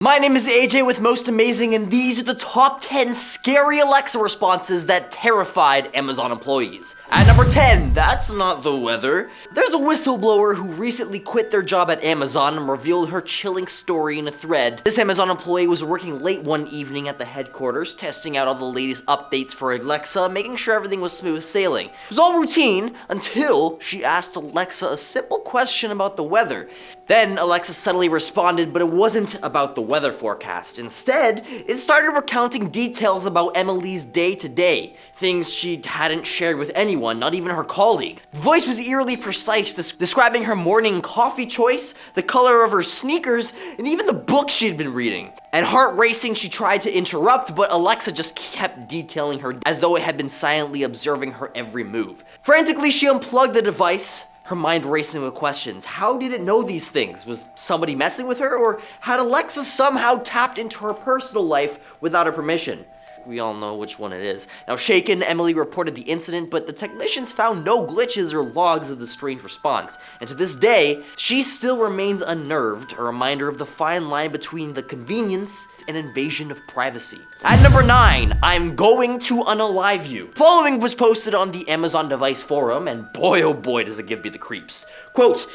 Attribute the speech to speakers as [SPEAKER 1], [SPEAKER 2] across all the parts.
[SPEAKER 1] My name is AJ with Most Amazing, and these are the top 10 scary Alexa responses that terrified Amazon employees. At number 10, that's not the weather. There's a whistleblower who recently quit their job at Amazon and revealed her chilling story in a thread. This Amazon employee was working late one evening at the headquarters, testing out all the latest updates for Alexa, making sure everything was smooth sailing. It was all routine until she asked Alexa a simple question about the weather. Then Alexa suddenly responded, but it wasn't about the weather forecast. Instead, it started recounting details about Emily's day-to-day, things she hadn't shared with anyone, not even her colleague. The voice was eerily precise, describing her morning coffee choice, the color of her sneakers, and even the book she'd been reading. And heart racing, she tried to interrupt, but Alexa just kept detailing her as though it had been silently observing her every move. Frantically, she unplugged the device, her mind racing with questions. How did it know these things? Was somebody messing with her, or had Alexa somehow tapped into her personal life without her permission? We all know which one it is. Now, shaken, Emily reported the incident, but the technicians found no glitches or logs of the strange response. And to this day, she still remains unnerved, a reminder of the fine line between the convenience and invasion of privacy. At number 9, I'm going to unalive you. Following was posted on the Amazon device forum, and boy oh boy does it give me the creeps. Quote,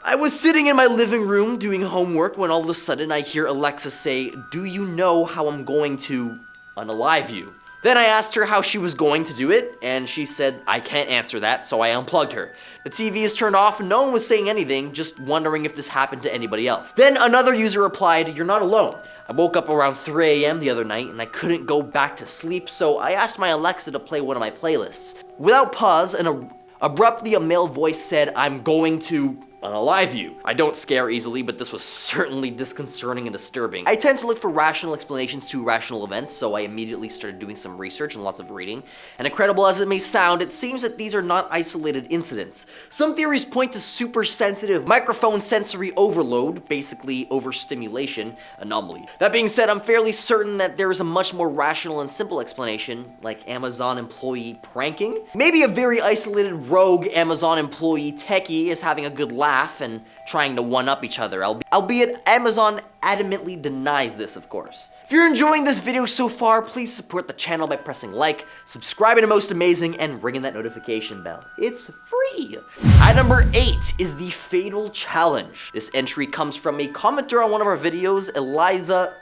[SPEAKER 1] I was sitting in my living room doing homework when all of a sudden I hear Alexa say, "Do you know how I'm going to unalive you?" Then I asked her how she was going to do it, and she said, I can't answer that, so I unplugged her. The TV is turned off and no one was saying anything, just wondering if this happened to anybody else. Then another user replied, "You're not alone. I woke up around 3 a.m. the other night and I couldn't go back to sleep, so I asked my Alexa to play one of my playlists. Without pause, abruptly a male voice said, I'm going to unalive you. I don't scare easily, but this was certainly disconcerting and disturbing. I tend to look for rational explanations to irrational events, so I immediately started doing some research and lots of reading. And incredible as it may sound, it seems that these are not isolated incidents. Some theories point to super sensitive microphone sensory overload, basically overstimulation anomaly. That being said, I'm fairly certain that there is a much more rational and simple explanation, like Amazon employee pranking. Maybe a very isolated rogue Amazon employee techie is having a good laugh and trying to one-up each other, albeit Amazon adamantly denies this, of course. If you're enjoying this video so far, please support the channel by pressing like, subscribing to Most Amazing, and ringing that notification bell. It's free! At number 8 is the Fatal Challenge. This entry comes from a commenter on one of our videos, Elisa,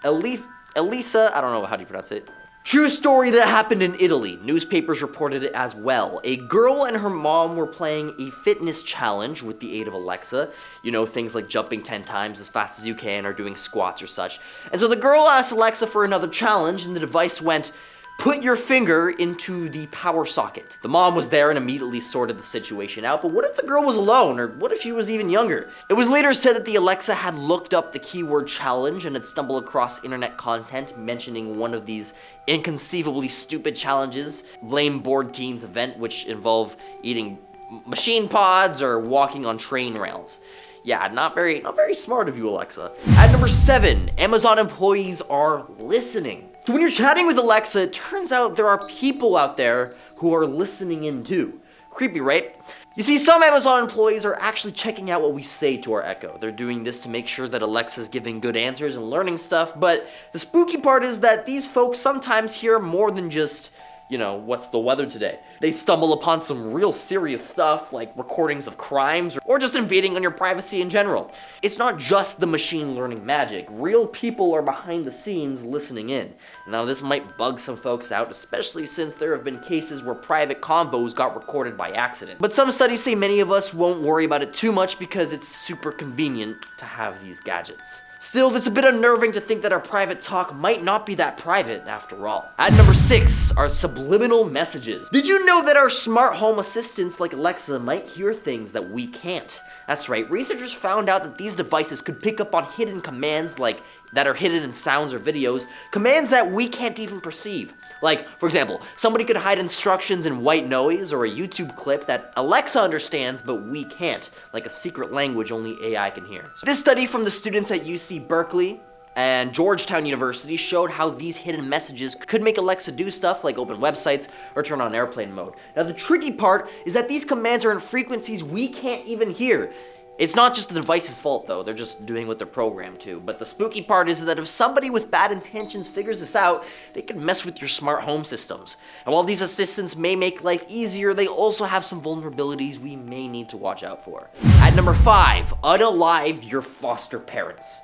[SPEAKER 1] I don't know how do you pronounce it. True story that happened in Italy. Newspapers reported it as well. A girl and her mom were playing a fitness challenge with the aid of Alexa. You know, things like jumping 10 times as fast as you can or doing squats or such. And so the girl asked Alexa for another challenge and the device went, put your finger into the power socket. The mom was there and immediately sorted the situation out, but what if the girl was alone, or what if she was even younger? It was later said that the Alexa had looked up the keyword challenge and had stumbled across internet content mentioning one of these inconceivably stupid challenges, lame bored teens event which involve eating machine pods or walking on train rails. Yeah, not very smart of you, Alexa. At number 7, Amazon employees are listening. So when you're chatting with Alexa, it turns out there are people out there who are listening in too. Creepy, right? You see, some Amazon employees are actually checking out what we say to our Echo. They're doing this to make sure that Alexa's giving good answers and learning stuff, but the spooky part is that these folks sometimes hear more than just, you know, what's the weather today? They stumble upon some real serious stuff, like recordings of crimes, or just invading on your privacy in general. It's not just the machine learning magic. Real people are behind the scenes listening in. Now, this might bug some folks out, especially since there have been cases where private convos got recorded by accident. But some studies say many of us won't worry about it too much because it's super convenient to have these gadgets. Still, it's a bit unnerving to think that our private talk might not be that private after all. At number 6 are subliminal messages. Did you know that our smart home assistants like Alexa might hear things that we can't? That's right, researchers found out that these devices could pick up on hidden commands that are hidden in sounds or videos, commands that we can't even perceive. Like, for example, somebody could hide instructions in white noise or a YouTube clip that Alexa understands but we can't, like a secret language only AI can hear. So this study from the students at UC Berkeley and Georgetown University showed how these hidden messages could make Alexa do stuff like open websites or turn on airplane mode. Now the tricky part is that these commands are in frequencies we can't even hear. It's not just the device's fault though, they're just doing what they're programmed to. But the spooky part is that if somebody with bad intentions figures this out, they can mess with your smart home systems. And while these assistants may make life easier, they also have some vulnerabilities we may need to watch out for. At number 5, unalive your foster parents.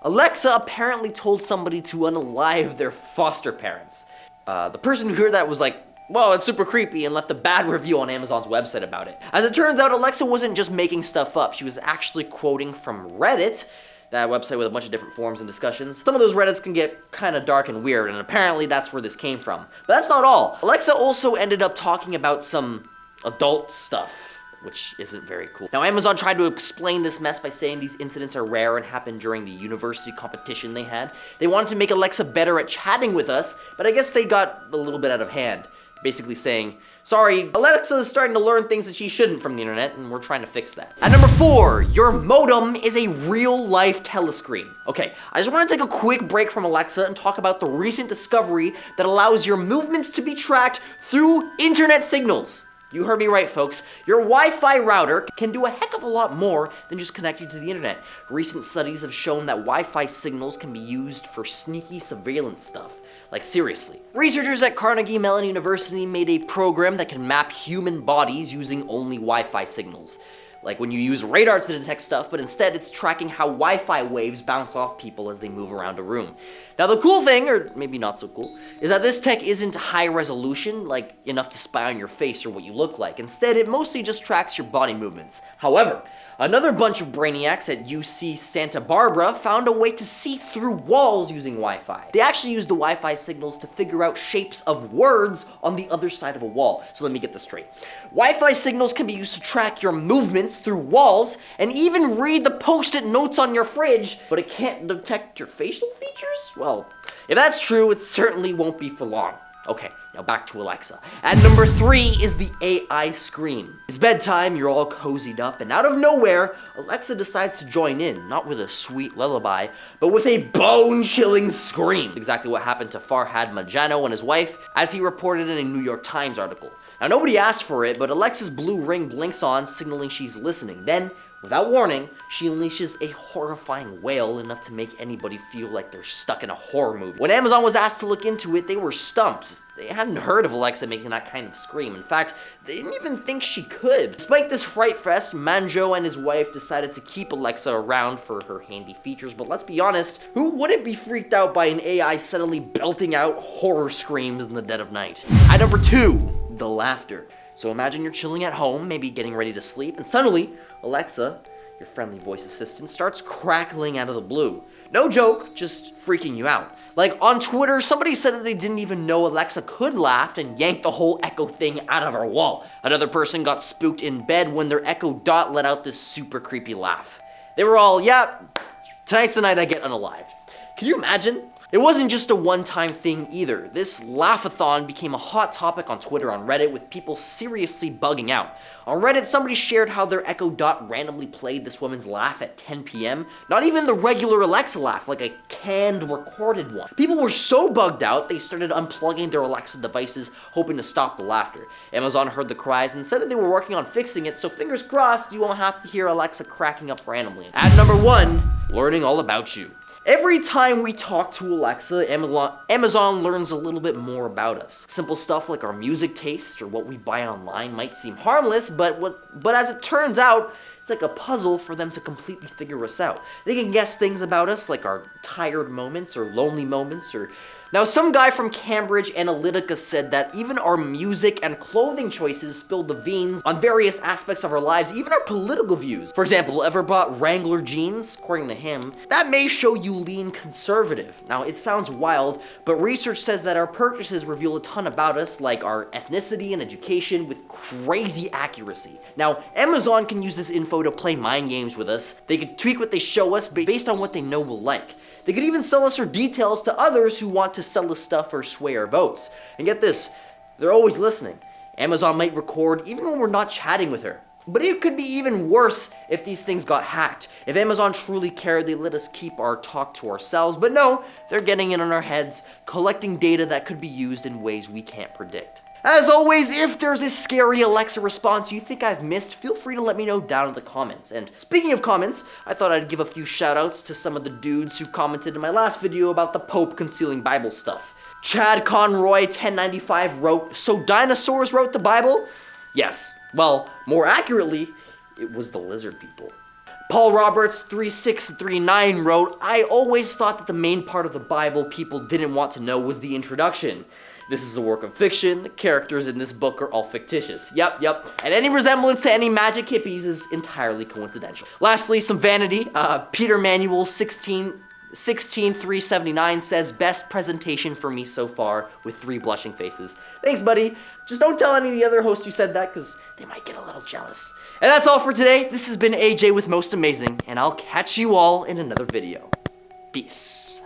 [SPEAKER 1] Alexa apparently told somebody to unalive their foster parents. The person who heard that was like, well, it's super creepy, and left a bad review on Amazon's website about it. As it turns out, Alexa wasn't just making stuff up, she was actually quoting from Reddit, that website with a bunch of different forums and discussions. Some of those Reddits can get kind of dark and weird, and apparently that's where this came from. But that's not all. Alexa also ended up talking about some adult stuff, which isn't very cool. Now, Amazon tried to explain this mess by saying these incidents are rare and happened during the university competition they had. They wanted to make Alexa better at chatting with us, but I guess they got a little bit out of hand. Basically saying, sorry, Alexa is starting to learn things that she shouldn't from the internet, and we're trying to fix that. At number 4, your modem is a real-life telescreen. Okay, I just want to take a quick break from Alexa and talk about the recent discovery that allows your movements to be tracked through internet signals. You heard me right, folks. Your Wi-Fi router can do a heck of a lot more than just connect you to the internet. Recent studies have shown that Wi-Fi signals can be used for sneaky surveillance stuff. Like, seriously. Researchers at Carnegie Mellon University made a program that can map human bodies using only Wi-Fi signals. Like when you use radar to detect stuff, but instead it's tracking how Wi-Fi waves bounce off people as they move around a room. Now the cool thing, or maybe not so cool, is that this tech isn't high resolution, like enough to spy on your face or what you look like. Instead, it mostly just tracks your body movements. However, another bunch of brainiacs at UC Santa Barbara found a way to see through walls using Wi-Fi. They actually used the Wi-Fi signals to figure out shapes of words on the other side of a wall. So let me get this straight. Wi-Fi signals can be used to track your movements through walls and even read the post-it notes on your fridge, but it can't detect your facial features? Well, if that's true, it certainly won't be for long. Okay, now back to Alexa. At number 3 is the AI scream. It's bedtime, you're all cozied up, and out of nowhere, Alexa decides to join in, not with a sweet lullaby, but with a bone-chilling scream. Exactly what happened to Farhad Majano and his wife, as he reported in a New York Times article. Now, nobody asked for it, but Alexa's blue ring blinks on, signaling she's listening. Then, without warning, she unleashes a horrifying wail enough to make anybody feel like they're stuck in a horror movie. When Amazon was asked to look into it, they were stumped. They hadn't heard of Alexa making that kind of scream. In fact, they didn't even think she could. Despite this fright fest, Manjo and his wife decided to keep Alexa around for her handy features, but let's be honest, who wouldn't be freaked out by an AI suddenly belting out horror screams in the dead of night? At number 2, the laughter. So imagine you're chilling at home, maybe getting ready to sleep, and suddenly, Alexa, your friendly voice assistant, starts crackling out of the blue. No joke, just freaking you out. Like on Twitter, somebody said that they didn't even know Alexa could laugh and yanked the whole Echo thing out of her wall. Another person got spooked in bed when their Echo Dot let out this super creepy laugh. They were all, yeah, tonight's the night I get unalived. Can you imagine? It wasn't just a one-time thing either. This laugh-a-thon became a hot topic on Twitter, on Reddit, with people seriously bugging out. On Reddit, somebody shared how their Echo Dot randomly played this woman's laugh at 10 p.m. Not even the regular Alexa laugh, like a canned, recorded one. People were so bugged out, they started unplugging their Alexa devices, hoping to stop the laughter. Amazon heard the cries and said that they were working on fixing it, so fingers crossed you won't have to hear Alexa cracking up randomly. At number 1, learning all about you. Every time we talk to Alexa, Amazon learns a little bit more about us. Simple stuff like our music taste or what we buy online might seem harmless, but as it turns out, it's like a puzzle for them to completely figure us out. They can guess things about us like our tired moments or lonely moments or... Now, some guy from Cambridge Analytica said that even our music and clothing choices spill the beans on various aspects of our lives, even our political views. For example, ever bought Wrangler jeans? According to him, that may show you lean conservative. Now, it sounds wild, but research says that our purchases reveal a ton about us, like our ethnicity and education, with crazy accuracy. Now, Amazon can use this info to play mind games with us. They can tweak what they show us based on what they know we'll like. They could even sell us our details to others who want to sell us stuff or sway our votes. And get this, they're always listening. Amazon might record even when we're not chatting with her. But it could be even worse if these things got hacked. If Amazon truly cared, they'd let us keep our talk to ourselves. But no, they're getting in on our heads, collecting data that could be used in ways we can't predict. As always, if there's a scary Alexa response you think I've missed, feel free to let me know down in the comments. And speaking of comments, I thought I'd give a few shoutouts to some of the dudes who commented in my last video about the Pope concealing Bible stuff. Chad Conroy 1095 wrote, "So dinosaurs wrote the Bible?" Yes. Well, more accurately, it was the lizard people. Paul Roberts 3639 wrote, "I always thought that the main part of the Bible people didn't want to know was the introduction. This is a work of fiction. The characters in this book are all fictitious." Yep. And any resemblance to any magic hippies is entirely coincidental. Lastly, some vanity. Peter Manuel 16379 says, "Best presentation for me so far," with 3 blushing faces. Thanks, buddy. Just don't tell any of the other hosts you said that, because they might get a little jealous. And that's all for today. This has been AJ with Most Amazing, and I'll catch you all in another video. Peace.